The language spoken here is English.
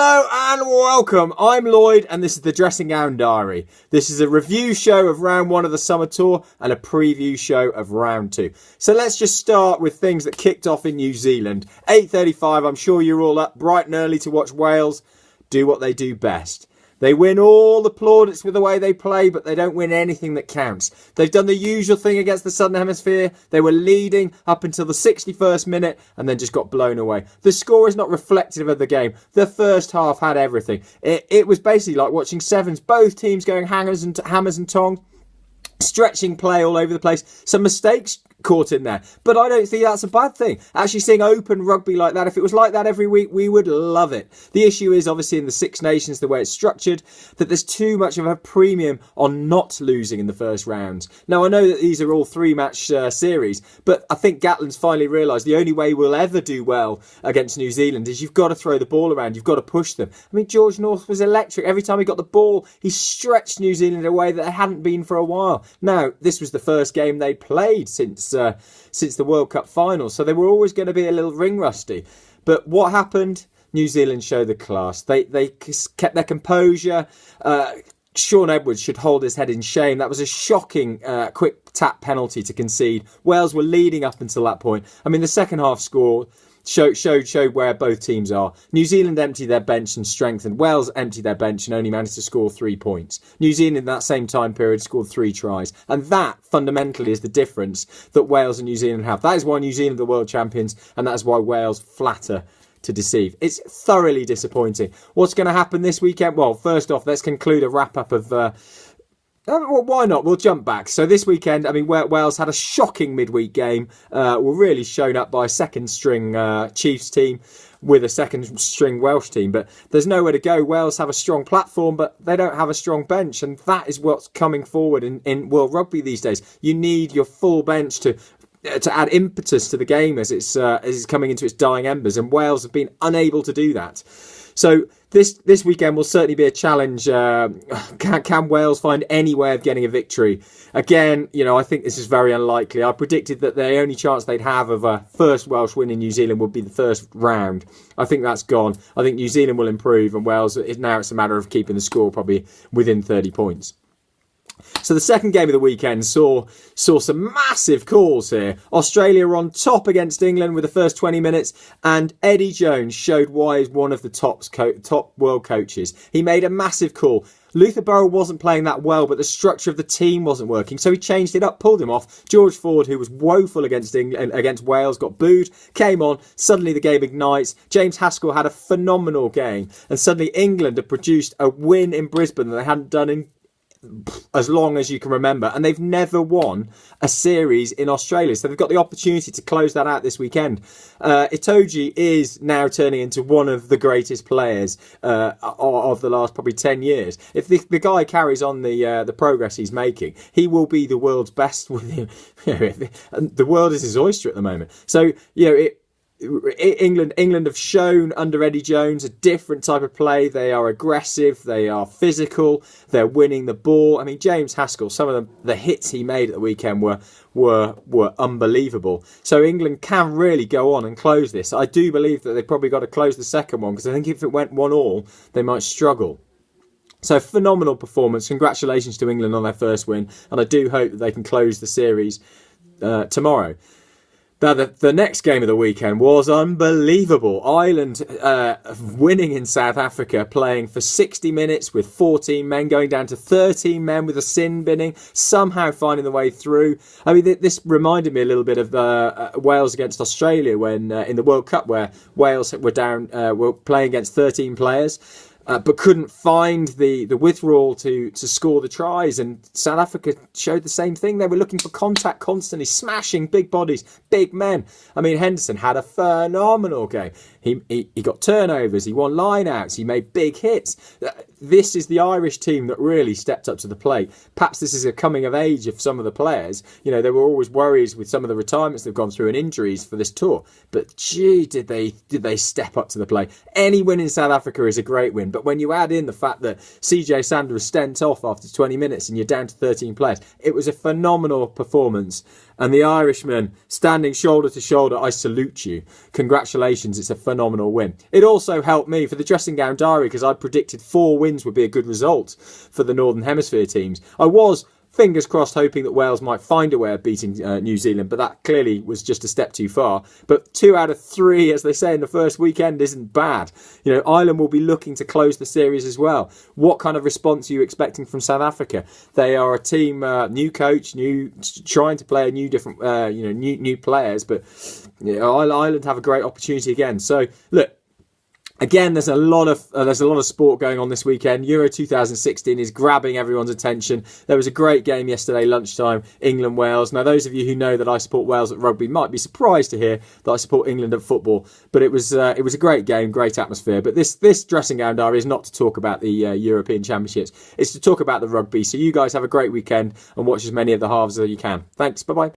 Hello and welcome. I'm Lloyd and this is the Dressing Gown Diary. This is a review show of round 1 of the summer tour and a preview show of round 2. So let's just start with things that kicked off in New Zealand. 8:35, I'm sure you're all up bright and early to watch Wales do what they do best. They win all the plaudits with the way they play, but they don't win anything that counts. They've done the usual thing against the Southern Hemisphere. They were leading up until the 61st minute and then just got blown away. The score is not reflective of the game. The first half had everything. It was basically like watching sevens. Both teams going hammers and tongs, stretching play all over the place. Some mistakes caught in there, but I don't think that's a bad thing. Actually seeing open rugby like that, if it was like that every week, we would love it. The issue is obviously in the Six Nations, the way it's structured, that there's too much of a premium on not losing in the first rounds. Now I know that these are all 3-match series, but I think Gatland's finally realised the only way we'll ever do well against New Zealand is you've got to throw the ball around, you've got to push them. I mean, George North was electric. Every time he got the ball, he stretched New Zealand in a way that they hadn't been for a while. Now, this was the first game they played since the World Cup final, so they were always going to be a little ring rusty. But what happened? New Zealand showed the class. They kept their composure. Sean Edwards should hold his head in shame. That was a shocking quick tap penalty to concede. Wales were leading up until that point. I mean, the second half score showed where both teams are. New Zealand emptied their bench and strengthened. Wales emptied their bench and only managed to score 3 points. New Zealand in that same time period scored 3 tries. And that fundamentally is the difference that Wales and New Zealand have. That is why New Zealand are the world champions, and that is why Wales flatter to deceive. It's thoroughly disappointing. What's going to happen this weekend? Well, first off, let's conclude a wrap-up of well, why not? We'll jump back. So this weekend, I mean, Wales had a shocking midweek game. Were really shown up by a second-string Chiefs team with a second-string Welsh team. But there's nowhere to go. Wales have a strong platform, but they don't have a strong bench. And that is what's coming forward in World Rugby these days. You need your full bench to add impetus to the game as it's coming into its dying embers. And Wales have been unable to do that. So this weekend will certainly be a challenge. Can Wales find any way of getting a victory? Again, you know, I think this is very unlikely. I predicted that the only chance they'd have of a first Welsh win in New Zealand would be the first round. I think that's gone. I think New Zealand will improve, and Wales, now it's a matter of keeping the score probably within 30 points. So the second game of the weekend saw some massive calls here. Australia were on top against England with the first 20 minutes, and Eddie Jones showed why he's one of the top world coaches. He made a massive call. Luther Burrow wasn't playing that well, but the structure of the team wasn't working, so he changed it up, pulled him off. George Ford, who was woeful against Wales, got booed, came on, suddenly the game ignites. James Haskell had a phenomenal game, and suddenly England had produced a win in Brisbane that they hadn't done in as long as you can remember, and they've never won a series in Australia, so they've got the opportunity to close that out this weekend. Itoje is now turning into one of the greatest players of the last probably 10 years. If the guy carries on the progress he's making, he will be the world's best with him. The world is his oyster at the moment. So, you know, England have shown under Eddie Jones a different type of play. They are aggressive, they are physical, they're winning the ball. I mean, James Haskell, some of the hits he made at the weekend were unbelievable. So England can really go on and close this. I do believe that they've probably got to close the second one, because I think if it went 1-1, they might struggle. So phenomenal performance. Congratulations to England on their first win, and I do hope that they can close the series tomorrow. Now, the next game of the weekend was unbelievable. Ireland winning in South Africa, playing for 60 minutes with 14 men, going down to 13 men with a sin binning, somehow finding the way through. I mean, this reminded me a little bit of Wales against Australia when in the World Cup, where Wales were playing against 13 players. But couldn't find the withdrawal to score the tries. And South Africa showed the same thing. They were looking for contact constantly, smashing big bodies, big men. I mean, Henderson had a phenomenal game. He got turnovers, he won line-outs, he made big hits. This is the Irish team that really stepped up to the plate. Perhaps this is a coming of age of some of the players. You know, there were always worries with some of the retirements they've gone through and injuries for this tour. But gee, did they step up to the plate. Any win in South Africa is a great win. But But when you add in the fact that CJ Sander was sent off after 20 minutes and you're down to 13 players, it was a phenomenal performance. And the Irishman standing shoulder to shoulder, I salute you. Congratulations, it's a phenomenal win. It also helped me for the dressing gown diary because I predicted 4 wins would be a good result for the Northern Hemisphere teams. I was, fingers crossed, hoping that Wales might find a way of beating New Zealand, but that clearly was just a step too far. But 2 out of 3, as they say in the first weekend, isn't bad. You know, Ireland will be looking to close the series as well. What kind of response are you expecting from South Africa? They are a team, new coach, trying to play a new different, new players, but you know, Ireland have a great opportunity again. So look. Again, there's a lot of sport going on this weekend. Euro 2016 is grabbing everyone's attention. There was a great game yesterday, lunchtime, England-Wales. Now, those of you who know that I support Wales at rugby might be surprised to hear that I support England at football. But it was a great game, great atmosphere. But this dressing gown diary is not to talk about the European Championships. It's to talk about the rugby. So you guys have a great weekend and watch as many of the halves as you can. Thanks. Bye-bye.